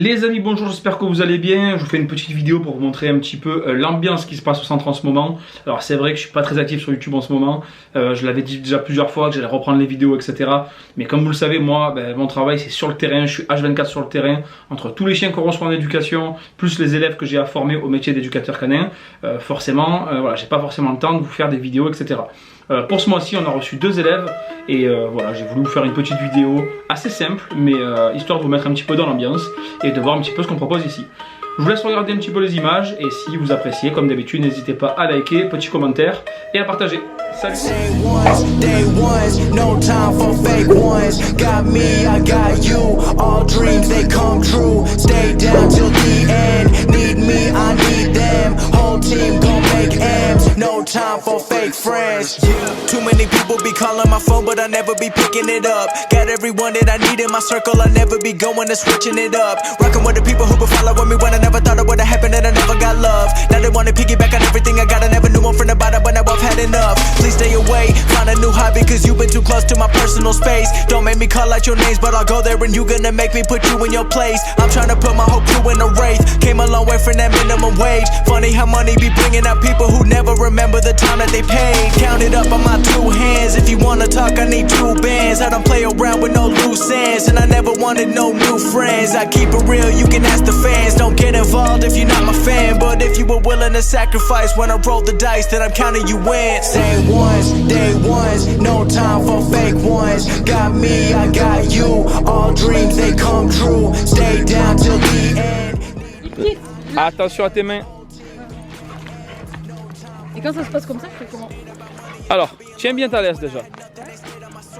Les amis, bonjour, j'espère que vous allez bien. Je vous fais une petite vidéo pour vous montrer un petit peu l'ambiance qui se passe au centre en ce moment. Alors c'est vrai que je suis pas très actif sur YouTube en ce moment. Je l'avais dit déjà plusieurs fois que j'allais reprendre les vidéos, etc. Mais comme vous le savez, moi, mon travail c'est sur le terrain. Je suis H24 sur le terrain, entre tous les chiens qu'on reçoit en éducation, plus les élèves que j'ai à former au métier d'éducateur canin. Forcément, voilà, j'ai pas forcément le temps de vous faire des vidéos, etc. Pour ce mois-ci, on a reçu 2 élèves et voilà, j'ai voulu vous faire une petite vidéo assez simple, mais histoire de vous mettre un petit peu dans l'ambiance et de voir un petit peu ce qu'on propose ici. Je vous laisse regarder un petit peu les images et si vous appréciez, comme d'habitude, n'hésitez pas à liker, petit commentaire et à partager. Salut! No time for fake friends. Too many people be calling my phone, but I never be picking it up. Got everyone that I need in my circle, I never be going and switching it up. Rocking with the people who been following me when I never thought it would've happened and I never got love. Now they wanna piggyback on everything I got, I never knew I'm from the bottom, but now I've had enough. Please stay away, find a new hobby, cause you've been too close to my personal space. Don't make me call out your names, but I'll go there and you gonna make me put you in your place. I'm trying to put my whole crew in a wraith. Came a long way from that minimum wage. Funny how money be bringing out people who never remember the time that they paid. Count it up on my 2 hands. If you wanna talk, I need 2 bands. I don't play around with no loose ends, and I never wanted no new friends. I keep it real, you can ask the fans. Don't get involved if you're not my fan, but if you were willing to sacrifice when I roll the dice, then I'm counting you in. Same ones, day ones, no time for fake ones. Got me, I got you. All dreams they come true. Stay down till the end. Attention à tes mains. Et quand ça se passe comme ça, je fais comment? Alors, tiens bien ta laisse déjà.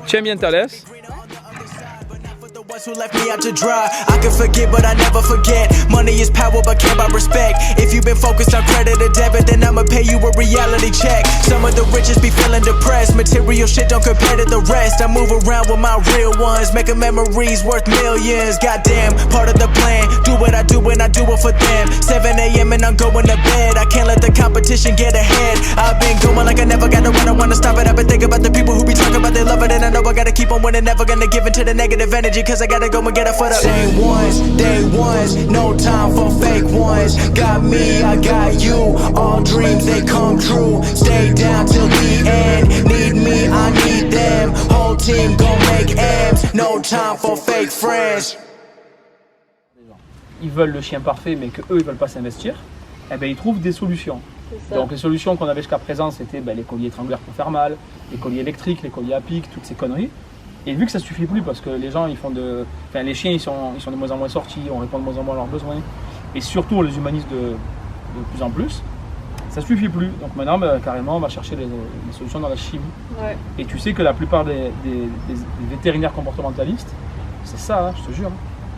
Tiens bien ta laisse. Who left me out to dry. I can forget, but I never forget. Money is power, but can't buy respect. If you've been focused on credit or debit, then I'ma pay you a reality check. Some of the richest be feeling depressed. Material shit don't compare to the rest. I move around with my real ones, making memories worth millions. Goddamn, part of the plan. Do what I do and I do it for them. 7 a.m. and I'm going to bed. I can't let the competition get ahead. I've been going like I never got to run. I wanna stop it. I've been thinking about the people who be talking about they love it, and I know I gotta keep on winning. Never gonna give into the negative energy, cause I gotta go and get it for the same ones, day ones, no time for fake ones. Got me, I got you. All dreams they come true. Stay down till the end. Need me, I need them. Whole team gon' make M's. No time for fake friends. Ils veulent le chien parfait, mais que eux ils veulent pas s'investir. Eh ben ils trouvent des solutions. Donc les solutions qu'on avait jusqu'à présent, c'était les colliers étrangleurs pour faire mal, les colliers électriques, les colliers à pic, toutes ces conneries. Et vu que ça suffit plus parce que les gens ils font les chiens ils sont de moins en moins sortis, on répond de moins en moins à leurs besoins et surtout on les humanise de plus en plus, ça suffit plus. Donc maintenant carrément on va chercher les solutions dans la chimie. Ouais. Et tu sais que la plupart des vétérinaires comportementalistes, c'est ça, hein, je te jure.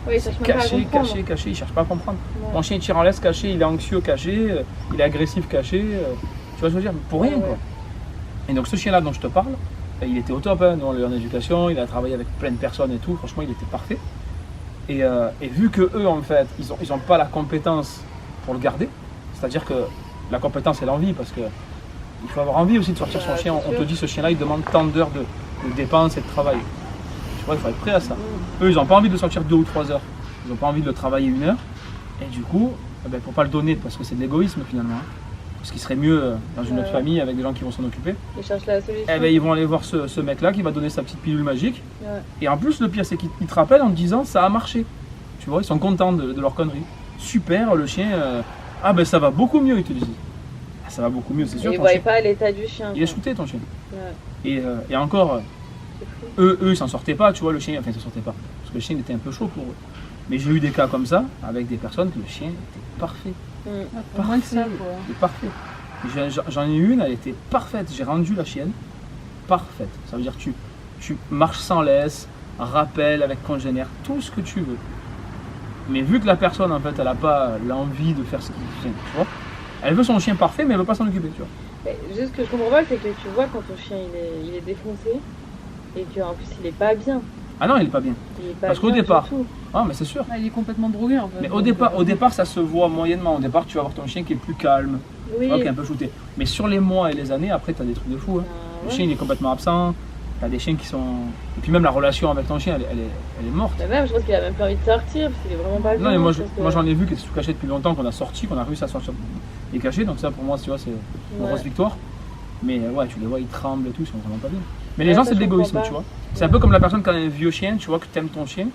Oui, caché, il cherche pas à comprendre. Ouais. Mon chien tire en laisse caché, il est anxieux caché, il est agressif caché, tu vois ce que je veux dire, pour rien quoi. Et donc ce chien là dont je te parle, il était au top, hein, nous on l'a eu en éducation, il a travaillé avec plein de personnes et tout, franchement il était parfait. Et vu que eux en fait, ils ont pas la compétence pour le garder, c'est-à-dire que la compétence c'est l'envie, parce que il faut avoir envie aussi de sortir son chien. On te dit ce chien là il demande tant d'heures de dépenses et de travail. Tu vois, il faut être prêt à ça. Eux ils n'ont pas envie de le sortir 2 ou 3 heures, ils n'ont pas envie de le travailler 1 heure, et du coup, faut pas le donner parce que c'est de l'égoïsme finalement. Ce qui serait mieux dans une autre famille avec des gens qui vont s'en occuper. Ils cherchent la solution. Ils vont aller voir ce mec-là qui va donner sa petite pilule magique. Ouais. Et en plus, le pire, c'est qu'ils te rappellent en te disant ça a marché. Tu vois, ils sont contents de leur connerie. Super, le chien. Ça va beaucoup mieux, ils te disent. Ah, ça va beaucoup mieux, c'est sûr. Ils ne voient pas l'état du chien. Il est shooté, ton chien. Ouais. Et encore, eux, ils s'en sortaient pas, tu vois, le chien. Enfin, ils s'en sortaient pas. Parce que le chien était un peu chaud pour eux. Mais j'ai eu des cas comme ça, avec des personnes que le chien était parfait. Parfait. J'en ai eu une, elle était parfaite. J'ai rendu la chienne parfaite. Ça veut dire que tu marches sans laisse, rappel avec congénère, tout ce que tu veux. Mais vu que la personne en fait elle n'a pas l'envie de faire ce qu'il fait, tu vois, elle veut son chien parfait mais elle veut pas s'en occuper, tu vois. Mais juste ce que je comprends pas, c'est que tu vois quand ton chien il est défoncé et qu'en plus il est pas bien. Ah non, il est pas bien. Parce qu'au départ, mais c'est sûr. Il est complètement drogué en fait. Mais au départ, ça se voit moyennement. Au départ, tu vas avoir ton chien qui est plus calme, qui est un peu shooté. Mais sur les mois et les années, après, tu as des trucs de fou. Hein. Le chien, il est complètement absent. T'as des chiens qui sont. Et puis même la relation avec ton chien, elle est morte. Mais même, je pense qu'il a même plus envie de sortir parce qu'il est vraiment pas bien. Non, mais moi, je pense que- moi j'en ai vu qui étaient sous cachet depuis longtemps, qu'on a sorti, qu'on a réussi à sortir les cachets. Donc ça, pour moi, tu vois, c'est une Ouais. grosse victoire. Mais ouais, tu les vois, ils tremblent et tout, ils sont vraiment pas bien. Mais les Ouais, gens, ça, c'est de je comprends l'égoïsme, pas. tu vois. C'est un peu comme la personne qui a un vieux chien, tu vois, que t'aimes ton chien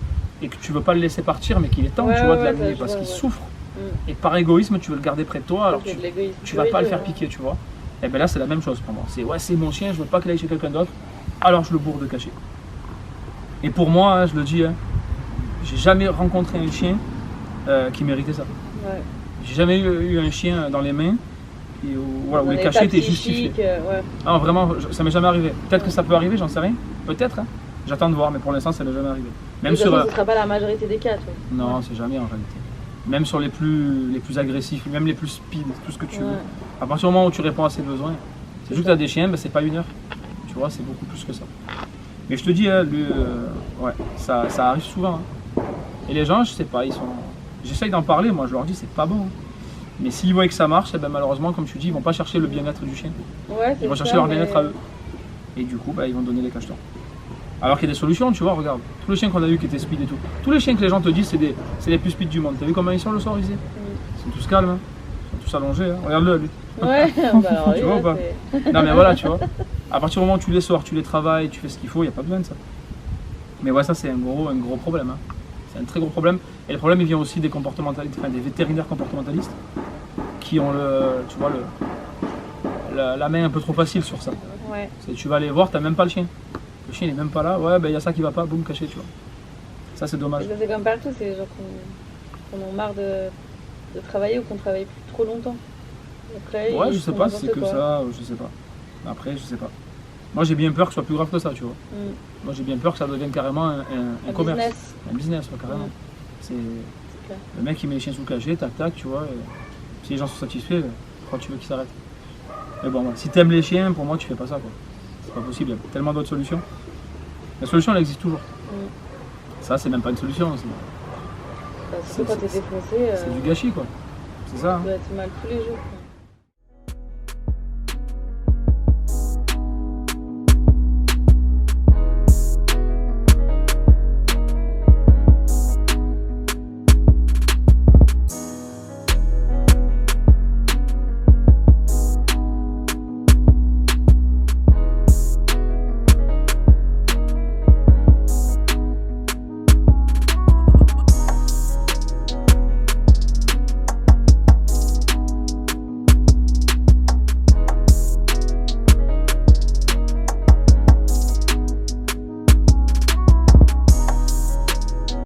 et que tu veux pas le laisser partir, mais qu'il est temps, Ouais, tu vois, de ouais, l'amener ça, je parce vois, qu'il ouais. souffre. Mm. Et par égoïsme, tu veux le garder près de toi, alors C'est de l'égoïsme tu vas pas le pur et faire dur, piquer, tu vois. Et bien là, c'est la même chose pour moi. C'est ouais, c'est mon chien, je veux pas qu'il aille chez quelqu'un d'autre, alors je le bourre de cachet. Et pour moi, hein, je le dis, hein, j'ai jamais rencontré un chien qui méritait ça. Ouais. J'ai jamais eu un chien dans les mains et voilà, où On les est cachets pas étaient justifiés. psychique, ouais. Ah, vraiment, ça m'est jamais arrivé. Peut-être que ça peut arriver, j'en sais rien. Peut-être. Hein. J'attends de voir, mais pour l'instant, ça n'est jamais arrivé. Même De toute sur. façon, ce sera pas la majorité des cas, toi. Non, c'est jamais en réalité. Même sur les plus agressifs, même les plus speed, tout ce que tu veux. Ouais. À partir du moment où tu réponds à ses besoins, c'est juste que ça. tu as des chiens, ben, c'est pas 1 heure. Tu vois, c'est beaucoup plus que ça. Mais je te dis, hein, ouais, ça arrive souvent. Hein. Et les gens, je sais pas, ils sont. J'essaye d'en parler, moi je leur dis c'est pas bon. Hein. Mais s'ils voient que ça marche, eh ben, malheureusement, comme tu dis, ils vont pas chercher le bien-être du chien. Ouais, c'est Ils vont chercher ça, leur mais- bien-être à eux. Et du coup, bah, ils vont donner les cachetons. Alors qu'il y a des solutions, tu vois, regarde. Tous les chiens qu'on a eu qui étaient speed et tout. Tous les chiens que les gens te disent, c'est les plus speed du monde. T'as vu comment ils sont le soir ici? Ils sont tous calmes, hein. Ils sont tous allongés. Hein. Regarde-le, lui. Ouais, bah alors, Tu lui, vois là, ou pas c'est- Non, mais voilà, tu vois. À partir du moment où tu les sors, tu les travailles, tu fais ce qu'il faut, il n'y a pas besoin de ça. Mais ouais, ça, c'est un gros problème. Hein. C'est un très gros problème. Et le problème, il vient aussi des comportementalistes, enfin, des vétérinaires comportementalistes qui ont tu vois, la main un peu trop facile sur ça. Ouais. Tu vas aller voir, t'as même pas le chien. Le chien il est même pas là, ouais, ben il y a ça qui va pas, boum, caché, tu vois. Ça c'est dommage. Ça, c'est comme partout, c'est les gens qu'on a marre de travailler ou qu'on travaille plus trop longtemps. Après, Ouais, ils je sais font pas si c'est n'importe que quoi. ça, je sais pas. Après, je sais pas. Moi j'ai bien peur que ce soit plus grave que ça, tu vois. Mm. Moi j'ai bien peur que ça devienne carrément un Un commerce. business. Un business, ouais, carrément. Mm. C'est clair. le mec qui met les chiens sous cachet, tac tac, tu vois. Et si les gens sont satisfaits, pourquoi tu veux qu'ils s'arrêtent? Mais bon, ouais, si t'aimes les chiens, pour moi tu fais pas ça, quoi. C'est pas possible, il y a tellement d'autres solutions. La solution elle existe toujours. Mm. Ça c'est même pas une solution, Surtout quand t'es défoncé, c'est du gâchis, quoi. C'est ça. Hein. tu dois être mal tous les jours. Quoi.